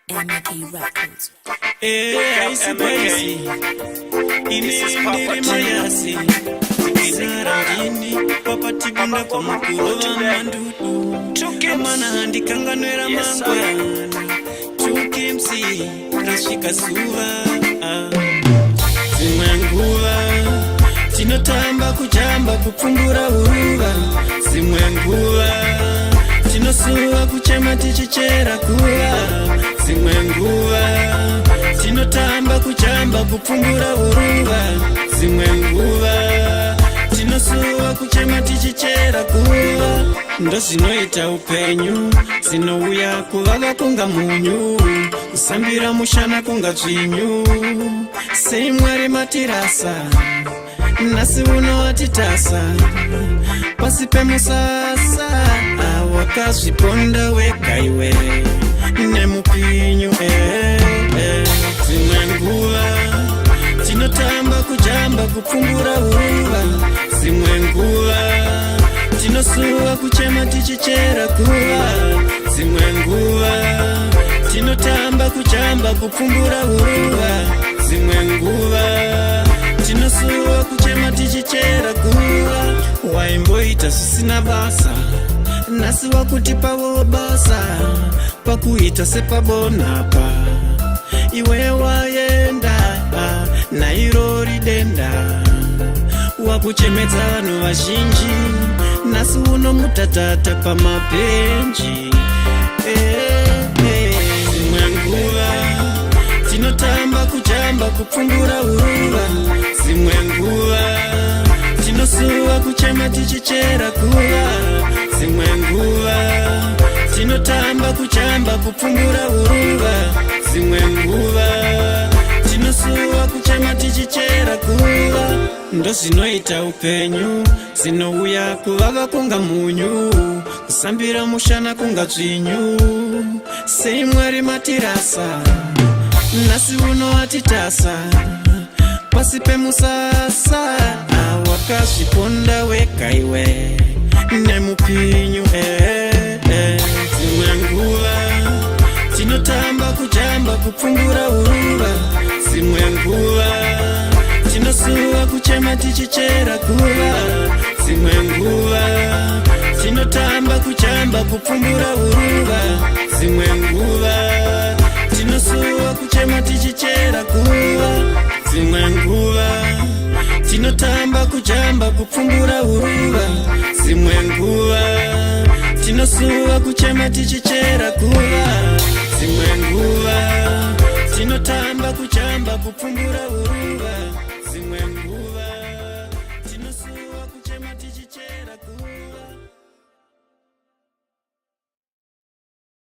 MK Records. This is Papa Mayasi. Sarandini Papa Tibunda kwa mkulowa mandudu Chukimana handikanganwera mangwana Chukimsi rashika suva Zimwe nguva Tinotamba kujamba kupfumbura uruva Zimwe nguva Tinosuva kuchema tichichera kuva Zimwe nguva Tinotamba kujamba kupfumbura uruva Zimwe nguva Tinosuva kuchema tichichera kuva Ndo zinoita upenyu Zinouya kuvava kunga munyu Kusambira mushana kunga dzvinyu Sei Mwari matirasa Nasi uno watitasa Pasi pemusasa Wakazviponda wega iwe Nemupinyu Zimwe nguva Tinotamba kujamba kupfumbura uruva Zimwe nguva Tinosuva kuchema tichichera kuva Zimwe nguva Tinotamba kujamba kupfumbura uruva Zimwe nguva Tinosuva kuchema tichichera kuva Waimboita zvisina basa Nasi wakutipawo basa Pakuita sepabonapa Iwe waenda Nairori denda Wakuchemedza vanhu vazhinji Nasi uno mutatata pamapenji Zimwe nguva Tinotamba kujamba kupfumbura uruva Zimwe nguva Tinosuva kuchema tichichera kuva Zimwe nguva Tinotamba kujamba kupfumbura uruva Zimwe nguva Tinosuva kuchema tichichera kuva Ndo zinoita upenyu Zinouya kuvava kunga munyu Kusambira mushana kunga dzvinyu Sei Mwari matirasa Nasi uno watitasa Pasi pemusasa Wakazviponda wega iwe Nemupinyu Zimwe nguva Tinotamba kujamba kupfumbura uruva Zimwe nguva Tinosuva kuchema tichichera kuva Zimwe nguva Tinotamba kujamba kupfumbura uruva Zimwe nguva Tinosuva kuchema tichichera kuva Zimwe nguva Tinotamba kujamba kupfumbura uruva Zimwe nguva Tinosuva kuchema tichichera kuva Zimwe nguva Tinotamba kujamba kupfumbura